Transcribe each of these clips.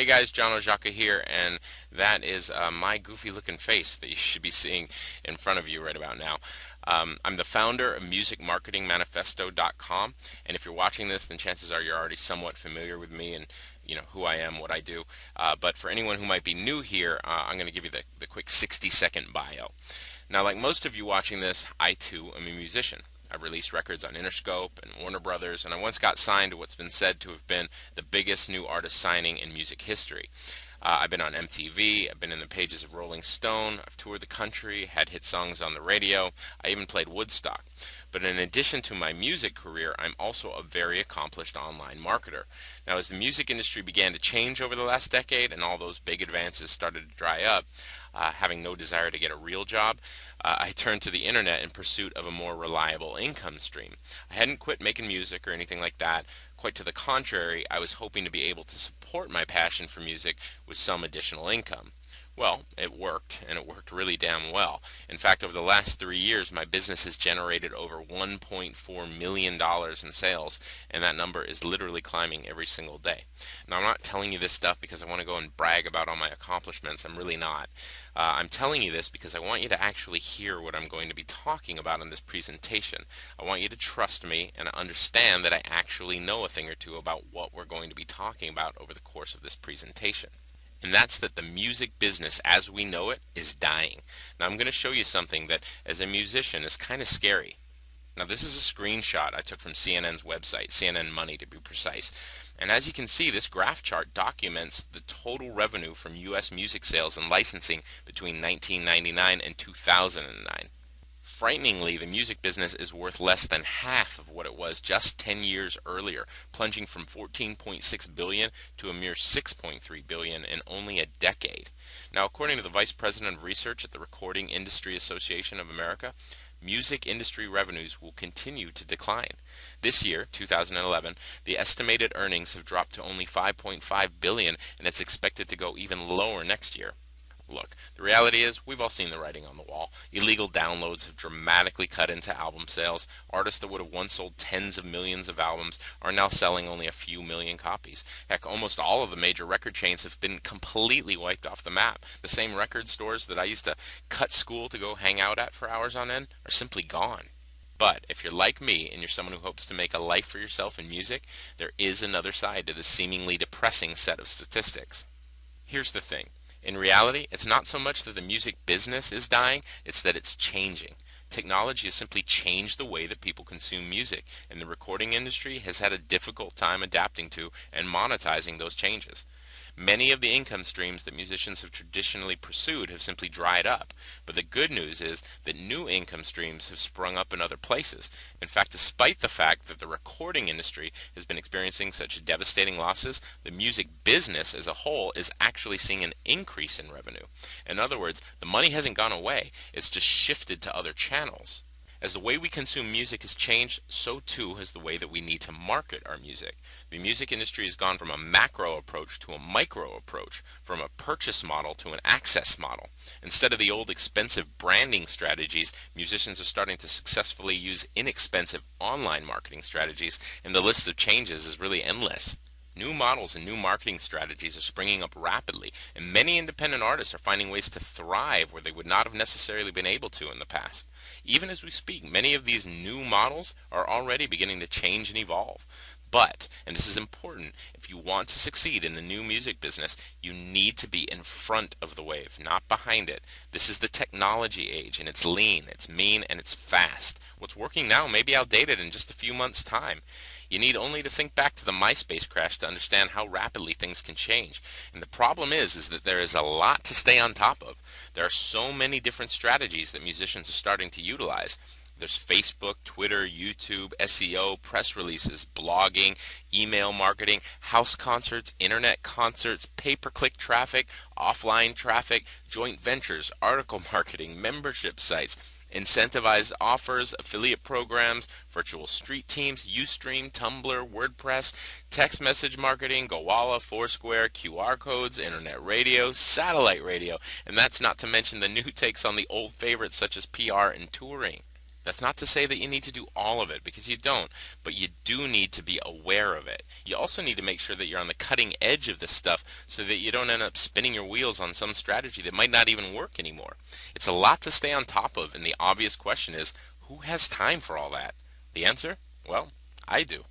Hey guys, John Oszajca here, and that is my goofy looking face that you should be seeing in front of you right about now. I'm the founder of musicmarketingmanifesto.com, and if you're watching this, then chances are you're already somewhat familiar with me and who I am, what I do. But for anyone who might be new here, I'm going to give you the quick 60-second bio. Now, like most of you watching this, I too am a musician. I've released records on Interscope and Warner Brothers, and I once got signed to what's been said to have been the biggest new artist signing in music history. I've been on MTV, I've been in the pages of Rolling Stone, I've toured the country, had hit songs on the radio, I even played Woodstock. But in addition to my music career, I'm also a very accomplished online marketer. Now, as the music industry began to change over the last decade and all those big advances started to dry up, having no desire to get a real job, I turned to the internet in pursuit of a more reliable income stream. I hadn't quit making music or anything like that. Quite to the contrary, I was hoping to be able to support my passion for music with some additional income. Well, it worked, and it worked really damn well. In fact, over the last 3 years, my business has generated over $1.4 million in sales, and that number is literally climbing every single day. Now, I'm not telling you this stuff because I want to go and brag about all my accomplishments. I'm really not. I'm telling you this because I want you to actually hear what I'm going to be talking about in this presentation. I want you to trust me and understand that I actually know a thing or two about what we're going to be talking about over the course of this presentation. And that's that the music business as we know it is dying. Now I'm going to show you something that as a musician is kind of scary. Now this is a screenshot I took from CNN's website, CNN Money to be precise. And as you can see, this graph chart documents the total revenue from U.S. music sales and licensing between 1999 and 2009. Frighteningly, the music business is worth less than half of what it was just 10 years earlier, plunging from 14.6 billion to a mere 6.3 billion in only a decade. Now, according to the Vice President of Research at the Recording Industry Association of America, music industry revenues will continue to decline. This year, 2011, the estimated earnings have dropped to only 5.5 billion, and it's expected to go even lower next year. Look, the reality is we've all seen the writing on the wall. Illegal downloads have dramatically cut into album sales. Artists that would have once sold tens of millions of albums are now selling only a few million copies. Heck, almost all of the major record chains have been completely wiped off the map. The same record stores that I used to cut school to go hang out at for hours on end are simply gone. But if you're like me and you're someone who hopes to make a life for yourself in music, there is another side to this seemingly depressing set of statistics. Here's the thing. In reality, it's not so much that the music business is dying, it's that it's changing. Technology has simply changed the way that people consume music, and the recording industry has had a difficult time adapting to and monetizing those changes. Many of the income streams that musicians have traditionally pursued have simply dried up, but the good news is that new income streams have sprung up in other places. In fact, despite the fact that the recording industry has been experiencing such devastating losses, the music business as a whole is actually seeing an increase in revenue. In other words, the money hasn't gone away, it's just shifted to other channels. As the way we consume music has changed, so too has the way that we need to market our music. The music industry has gone from a macro approach to a micro approach, from a purchase model to an access model. Instead of the old expensive branding strategies, musicians are starting to successfully use inexpensive online marketing strategies, and the list of changes is really endless. New models and new marketing strategies are springing up rapidly, and many independent artists are finding ways to thrive where they would not have necessarily been able to in the past. Even as we speak, many of these new models are already beginning to change and evolve. But, and this is important, if you want to succeed in the new music business, you need to be in front of the wave, not behind it. This is the technology age, and it's lean, it's mean, and it's fast. What's working now may be outdated in just a few months' time. You need only to think back to the MySpace crash to understand how rapidly things can change. And the problem is that there is a lot to stay on top of. There are so many different strategies that musicians are starting to utilize. There's Facebook, Twitter, YouTube, SEO, press releases, blogging, email marketing, house concerts, internet concerts, pay-per-click traffic, offline traffic, joint ventures, article marketing, membership sites, incentivized offers, affiliate programs, virtual street teams, Ustream, Tumblr, WordPress, text message marketing, Gowalla, Foursquare, QR codes, internet radio, satellite radio, and that's not to mention the new takes on the old favorites such as PR and touring. That's not to say that you need to do all of it, because you don't, but you do need to be aware of it. You also need to make sure that you're on the cutting edge of this stuff so that you don't end up spinning your wheels on some strategy that might not even work anymore. It's a lot to stay on top of, and the obvious question is, who has time for all that? The answer? Well, I do.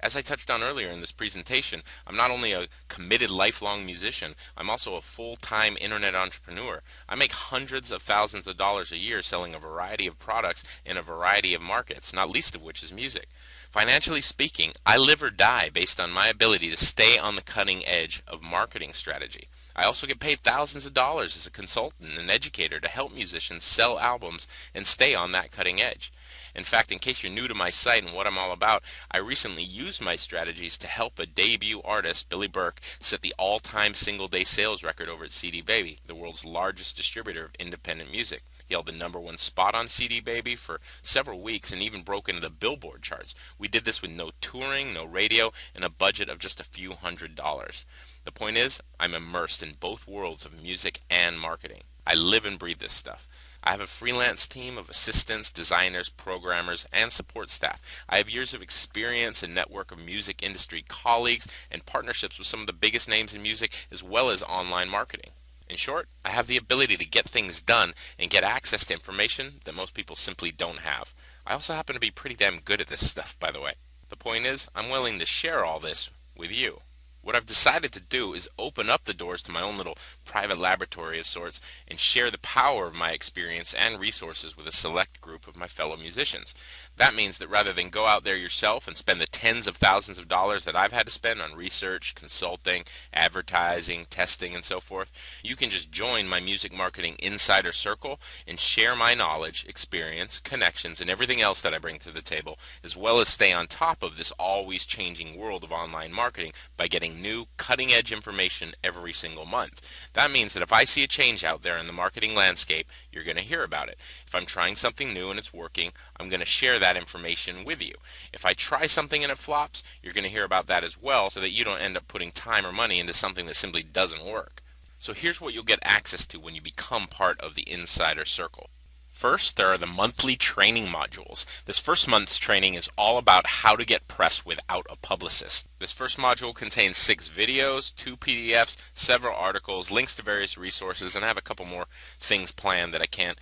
As I touched on earlier in this presentation, I'm not only a committed lifelong musician, I'm also a full-time internet entrepreneur. I make hundreds of thousands of dollars a year selling a variety of products in a variety of markets, not least of which is music. Financially speaking, I live or die based on my ability to stay on the cutting edge of marketing strategy. I also get paid thousands of dollars as a consultant and educator to help musicians sell albums and stay on that cutting edge. In fact, in case you're new to my site and what I'm all about, I recently used my strategies to help a debut artist, Billy Burke, set the all-time single-day sales record over at CD Baby, the world's largest distributor of independent music. He held the #1 spot on CD Baby for several weeks and even broke into the Billboard charts. We did this with no touring, no radio, and a budget of just a few $100s. The point is, I'm immersed in both worlds of music and marketing. I live and breathe this stuff. I have a freelance team of assistants, designers, programmers, and support staff. I have years of experience and network of music industry colleagues and partnerships with some of the biggest names in music, as well as online marketing. In short, I have the ability to get things done and get access to information that most people simply don't have. I also happen to be pretty damn good at this stuff, by the way. The point is, I'm willing to share all this with you. What I've decided to do is open up the doors to my own little private laboratory of sorts and share the power of my experience and resources with a select group of my fellow musicians. That means that rather than go out there yourself and spend the tens of thousands of dollars that I've had to spend on research, consulting, advertising, testing, and so forth, you can just join my music marketing insider circle and share my knowledge, experience, connections, and everything else that I bring to the table, as well as stay on top of this always changing world of online marketing by getting new, cutting-edge information every single month. That means that if I see a change out there in the marketing landscape, you're going to hear about it. If I'm trying something new and it's working, I'm going to share that information with you. If I try something and it flops, you're going to hear about that as well, so that you don't end up putting time or money into something that simply doesn't work. So here's what you'll get access to when you become part of the Insider Circle. First, there are the monthly training modules. This first month's training is all about how to get press without a publicist. This first module contains 6 videos, 2 PDFs, several articles, links to various resources, and I have a couple more things planned that I can't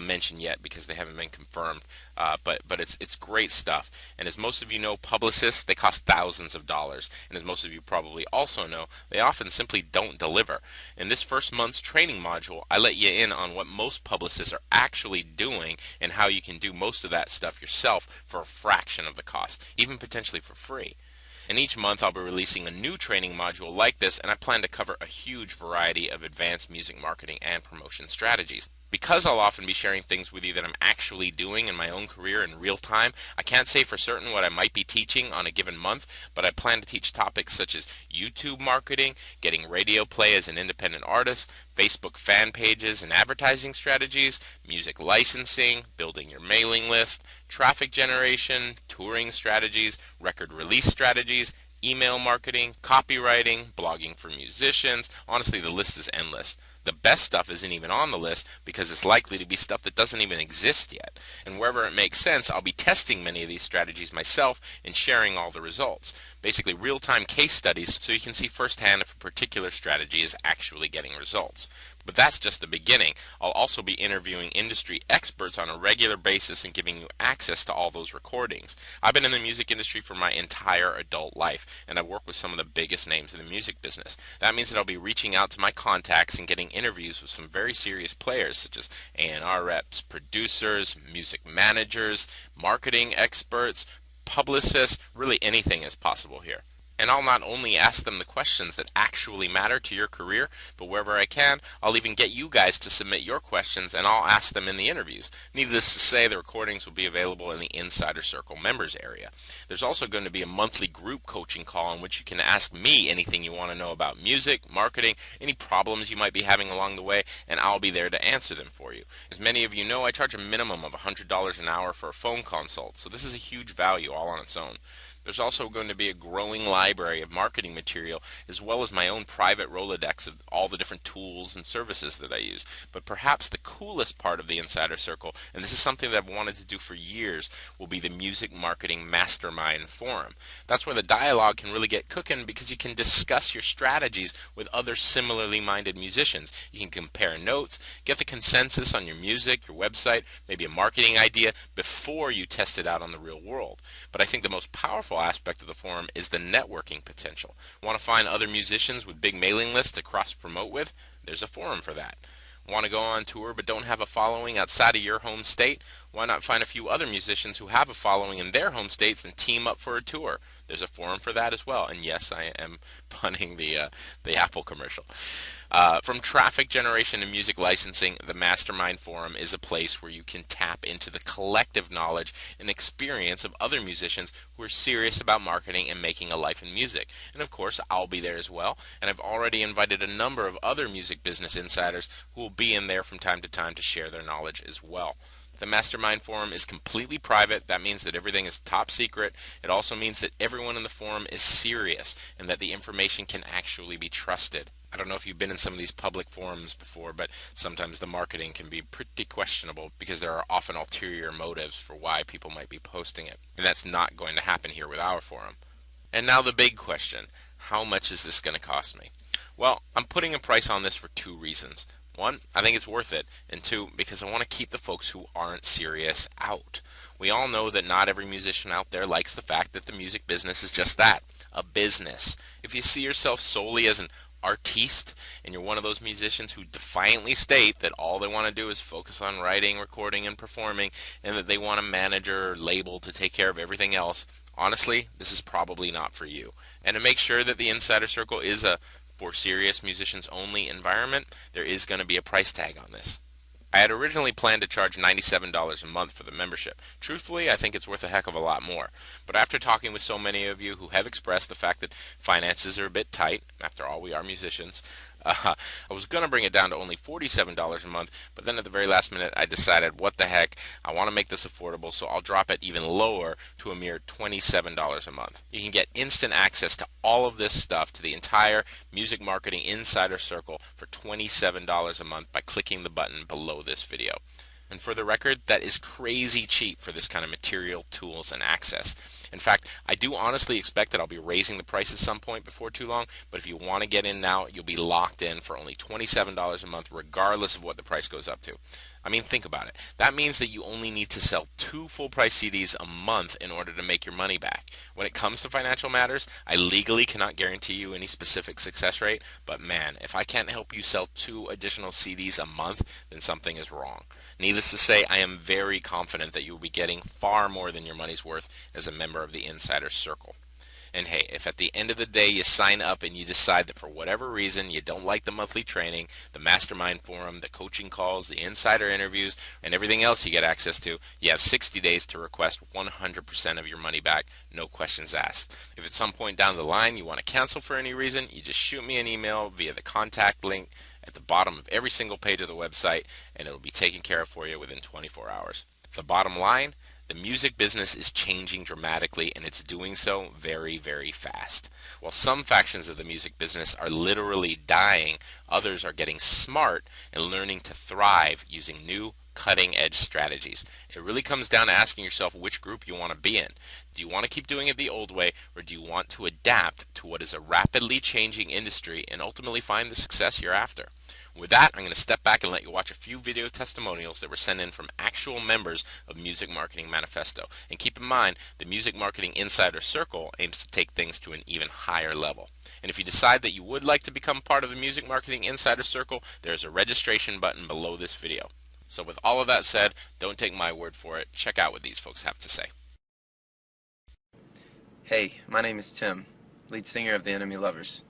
mention yet because they haven't been confirmed. But it's great stuff. And as most of you know, publicists, they cost thousands of dollars. And as most of you probably also know, they often simply don't deliver. In this first month's training module, I let you in on what most publicists are actually doing and how you can do most of that stuff yourself for a fraction of the cost, even potentially for free. And each month I'll be releasing a new training module like this, and I plan to cover a huge variety of advanced music marketing and promotion strategies. Because I'll often be sharing things with you that I'm actually doing in my own career in real time, I can't say for certain what I might be teaching on a given month, but I plan to teach topics such as YouTube marketing, getting radio play as an independent artist, Facebook fan pages and advertising strategies, music licensing, building your mailing list, traffic generation, touring strategies, record release strategies, email marketing, copywriting, blogging for musicians. Honestly, the list is endless. The best stuff isn't even on the list because it's likely to be stuff that doesn't even exist yet. And wherever it makes sense, I'll be testing many of these strategies myself and sharing all the results. Basically real-time case studies so you can see firsthand if a particular strategy is actually getting results. But that's just the beginning. I'll also be interviewing industry experts on a regular basis and giving you access to all those recordings. I've been in the music industry for my entire adult life, and I've worked with some of the biggest names in the music business. That means that I'll be reaching out to my contacts and getting interviews with some very serious players such as A&R reps, producers, music managers, marketing experts, publicists. Really anything is possible here. And I'll not only ask them the questions that actually matter to your career, but wherever I can, I'll even get you guys to submit your questions and I'll ask them in the interviews. Needless to say, the recordings will be available in the Insider Circle members area. There's also going to be a monthly group coaching call in which you can ask me anything you want to know about music, marketing, any problems you might be having along the way, and I'll be there to answer them for you. As many of you know, I charge a minimum of $100 an hour for a phone consult, so this is a huge value all on its own. There's also going to be a growing library of marketing material, as well as my own private Rolodex of all the different tools and services that I use. But perhaps the coolest part of the Insider Circle, and this is something that I've wanted to do for years, will be the Music Marketing Mastermind Forum. That's where the dialogue can really get cooking, because you can discuss your strategies with other similarly minded musicians. You can compare notes, get the consensus on your music, your website, maybe a marketing idea before you test it out on the real world. But I think the most powerful aspect of the forum is the networking potential. Want to find other musicians with big mailing lists to cross promote with? There's a forum for that. Want to go on tour but don't have a following outside of your home state? Why not find a few other musicians who have a following in their home states and team up for a tour? There's a forum for that as well. And yes, I am punning the Apple commercial. From traffic generation to music licensing, the Mastermind Forum is a place where you can tap into the collective knowledge and experience of other musicians who are serious about marketing and making a life in music. And of course, I'll be there as well. And I've already invited a number of other music business insiders who will be in there from time to time to share their knowledge as well. The Mastermind Forum is completely private. That means that everything is top secret. It also means that everyone in the forum is serious and that the information can actually be trusted. I don't know if you've been in some of these public forums before, but sometimes the marketing can be pretty questionable because there are often ulterior motives for why people might be posting it. And that's not going to happen here with our forum. And now the big question: how much is this going to cost me? Well, I'm putting a price on this for two reasons. One, I think it's worth it, and two, because I want to keep the folks who aren't serious out. We all know that not every musician out there likes the fact that the music business is just that, a business. If you see yourself solely as an artiste, and you're one of those musicians who defiantly state that all they want to do is focus on writing, recording, and performing, and that they want a manager or label to take care of everything else, honestly, this is probably not for you. And to make sure that the Insider Circle is a for serious musicians only environment, there is going to be a price tag on this. I had originally planned to charge $97 a month for the membership. Truthfully, I think it's worth a heck of a lot more. But after talking with so many of you who have expressed the fact that finances are a bit tight, after all, we are musicians, I was going to bring it down to only $47 a month, but then at the very last minute I decided, what the heck, I want to make this affordable, so I'll drop it even lower to a mere $27 a month. You can get instant access to all of this stuff, to the entire Music Marketing Insider Circle, for $27 a month by clicking the button below this video. And for the record, that is crazy cheap for this kind of material, tools, and access. In fact, I do honestly expect that I'll be raising the price at some point before too long, but if you want to get in now, you'll be locked in for only $27 a month, regardless of what the price goes up to. I mean, think about it. That means that you only need to sell 2 full-price CDs a month in order to make your money back. When it comes to financial matters, I legally cannot guarantee you any specific success rate, but man, if I can't help you sell 2 additional CDs a month, then something is wrong. Needless to say, I am very confident that you will be getting far more than your money's worth as a member of the Insider Circle. And hey, if at the end of the day you sign up and you decide that for whatever reason you don't like the monthly training, the mastermind forum, the coaching calls, the insider interviews, and everything else you get access to, you have 60 days to request 100% of your money back, no questions asked. If at some point down the line you want to cancel for any reason, you just shoot me an email via the contact link at the bottom of every single page of the website, and it'll be taken care of for you within 24 hours. The bottom line: the music business is changing dramatically, and it's doing so very, very fast. While some factions of the music business are literally dying, others are getting smart and learning to thrive using new, cutting-edge strategies. It really comes down to asking yourself which group you want to be in. Do you want to keep doing it the old way, or do you want to adapt to what is a rapidly changing industry and ultimately find the success you're after? With that, I'm going to step back and let you watch a few video testimonials that were sent in from actual members of Music Marketing Manifesto. And keep in mind, the Music Marketing Insider Circle aims to take things to an even higher level. And if you decide that you would like to become part of the Music Marketing Insider Circle, there's a registration button below this video. So with all of that said, don't take my word for it. Check out what these folks have to say. Hey, my name is Tim, lead singer of the Enemy Lovers.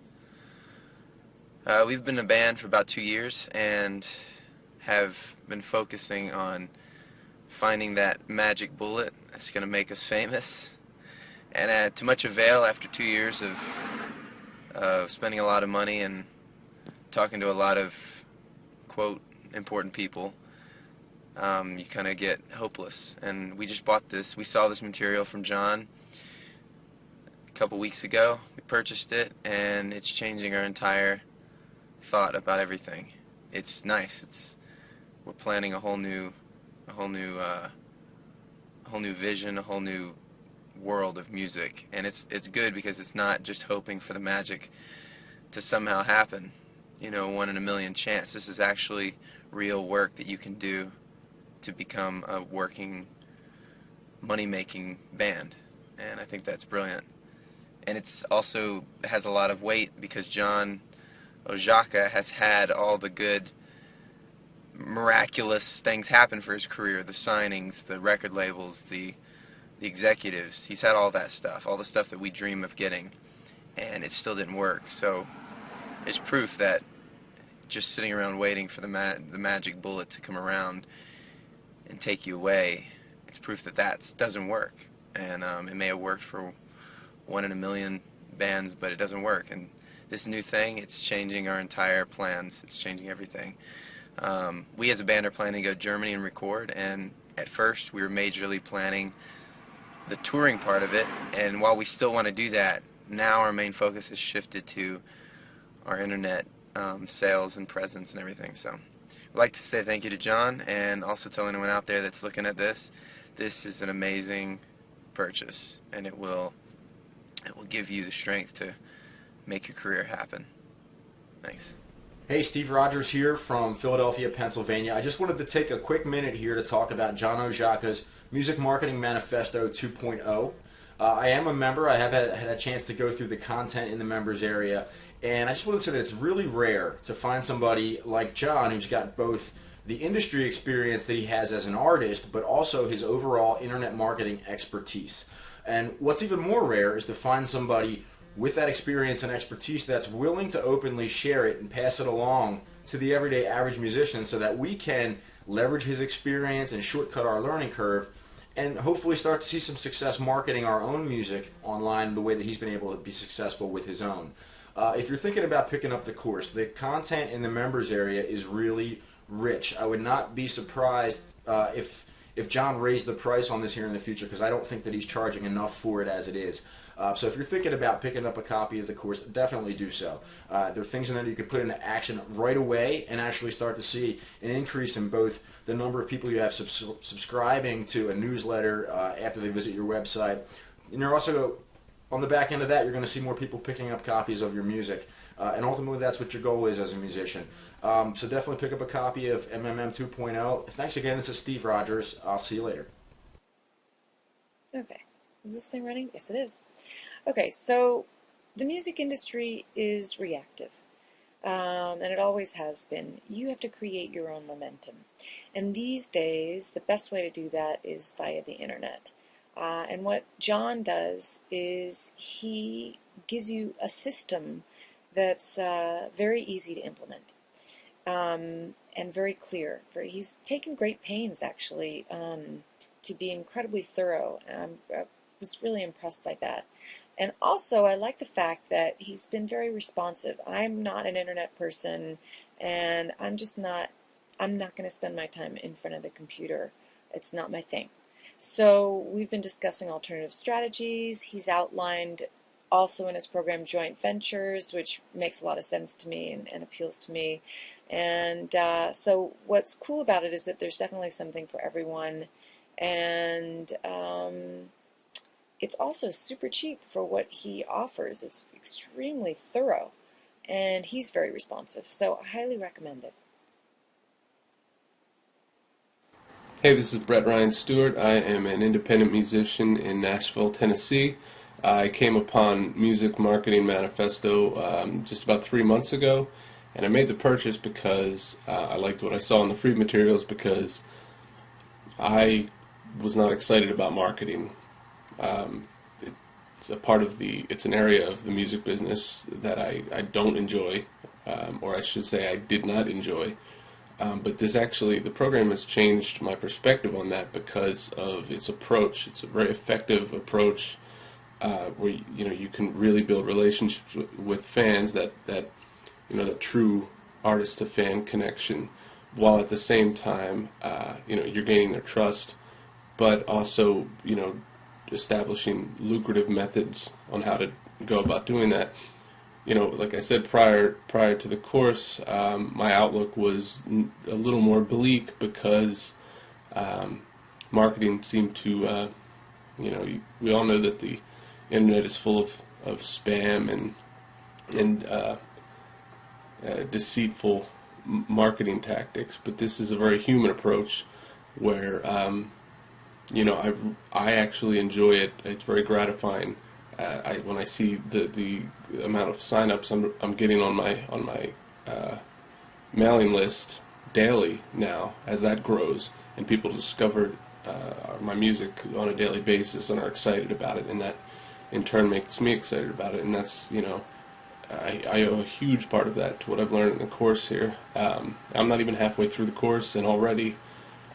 We've been a band for about 2 years and have been focusing on finding that magic bullet that's going to make us famous. And to much avail, after 2 years of spending a lot of money and talking to a lot of, quote, important people, you kind of get hopeless. And we just bought this. We saw this material from John. couple weeks ago. We purchased it, and it's changing our entire thought about everything. It's nice. We're planning a whole new, a whole new vision, a whole new world of music, and it's good because it's not just hoping for the magic to somehow happen. 1 in a million chance. This is actually real work that you can do to become a working, money-making band, and I think that's brilliant. And it's also has a lot of weight because John Oszajca has had all the good, miraculous things happen for his career, the signings, the record labels, the executives. He's had all that stuff, all the stuff that we dream of getting, and it still didn't work. So it's proof that just sitting around waiting for the magic bullet to come around and take you away, it's proof that that doesn't work. And it may have worked for 1 in a million bands, but it doesn't work. And this new thing, it's changing our entire plans. It's changing everything. We as a band are planning to go to Germany and record, and at first we were majorly planning the touring part of it, and while we still want to do that, now our main focus has shifted to our internet sales and presence and everything. So I'd like to say thank you to John, and also tell anyone out there that's looking at this is an amazing purchase, and it will give you the strength to make your career happen. Thanks. Hey, Steve Rogers here from Philadelphia, Pennsylvania. I just wanted to take a quick minute here to talk about John Oszajca's Music Marketing Manifesto 2.0. I am a member. I have had a chance to go through the content in the members area, and I just want to say that it's really rare to find somebody like John who's got both the industry experience that he has as an artist, but also his overall internet marketing expertise. And what's even more rare is to find somebody with that experience and expertise that's willing to openly share it and pass it along to the everyday average musician so that we can leverage his experience and shortcut our learning curve and hopefully start to see some success marketing our own music online the way that he's been able to be successful with his own. If you're thinking about picking up the course, the content in the members area is really rich. I would not be surprised if John raised the price on this here in the future, because I don't think that he's charging enough for it as it is. So if you're thinking about picking up a copy of the course, definitely do so. There are things in there that you can put into action right away and actually start to see an increase in both the number of people you have subscribing to a newsletter after they visit your website. And you're also, on the back end of that, you're going to see more people picking up copies of your music. And ultimately, that's what your goal is as a musician. So definitely pick up a copy of MMM 2.0. Thanks again. This is Steve Rogers. I'll see you later. Okay. Is this thing running? Yes, it is. Okay, so the music industry is reactive, and it always has been. You have to create your own momentum. And these days, the best way to do that is via the internet. And what John does is he gives you a system that's very easy to implement and very clear. He's taken great pains, actually, to be incredibly thorough. I was really impressed by that. And also, I like the fact that he's been very responsive. I'm not an internet person, and I'm not going to spend my time in front of the computer. It's not my thing. So we've been discussing alternative strategies. He's outlined also in his program joint ventures, which makes a lot of sense to me and appeals to me. And so what's cool about it is that there's definitely something for everyone. And it's also super cheap for what he offers. It's extremely thorough, and he's very responsive. So I highly recommend it. Hey, this is Brett Ryan Stewart. I am an independent musician in Nashville, Tennessee. I came upon Music Marketing Manifesto just about 3 months ago, and I made the purchase because I liked what I saw in the free materials, because I was not excited about marketing. It's an area of the music business that I don't enjoy, or I should say I did not enjoy. But the program has changed my perspective on that because of its approach. It's a very effective approach where you can really build relationships with fans, that the true artist to fan connection, while at the same time you're gaining their trust, but also establishing lucrative methods on how to go about doing that. Like I said, prior to the course, my outlook was a little more bleak because marketing seemed to, we all know that the internet is full of spam and deceitful marketing tactics, but this is a very human approach where, I actually enjoy it. It's very gratifying. When I see the amount of signups I'm getting on my mailing list daily now, as that grows, and people discovered my music on a daily basis and are excited about it, and that in turn makes me excited about it, and that's I owe a huge part of that to what I've learned in the course here. I'm not even halfway through the course, and already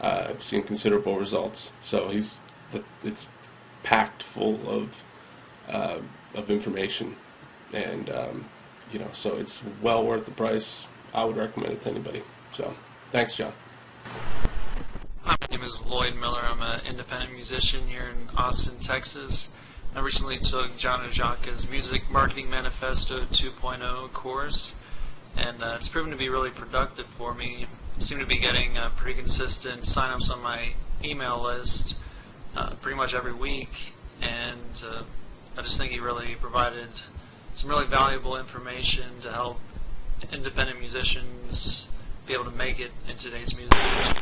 I've seen considerable results. So it's packed full of information, and so it's well worth the price. I would recommend it to anybody. So, thanks, John. My name is Lloyd Miller. I'm an independent musician here in Austin, Texas. I recently took John Oszajca's Music Marketing Manifesto 2.0 course, and it's proven to be really productive for me. I seem to be getting pretty consistent signups on my email list pretty much every week, and I just think he really provided some really valuable information to help independent musicians be able to make it in today's music industry.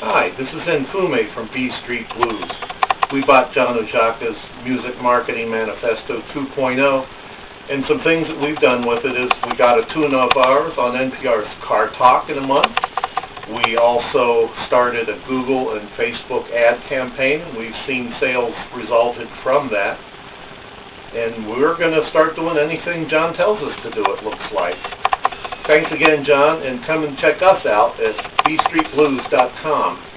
Hi, this is Nfume from B Street Blues. We bought John Oszajca's Music Marketing Manifesto 2.0, and some things that we've done with it is we got a tune of ours on NPR's Car Talk in a month. We also started a Google and Facebook ad campaign. We've seen sales resulted from that. And we're going to start doing anything John tells us to do, it looks like. Thanks again, John, and come and check us out at bstreetblues.com.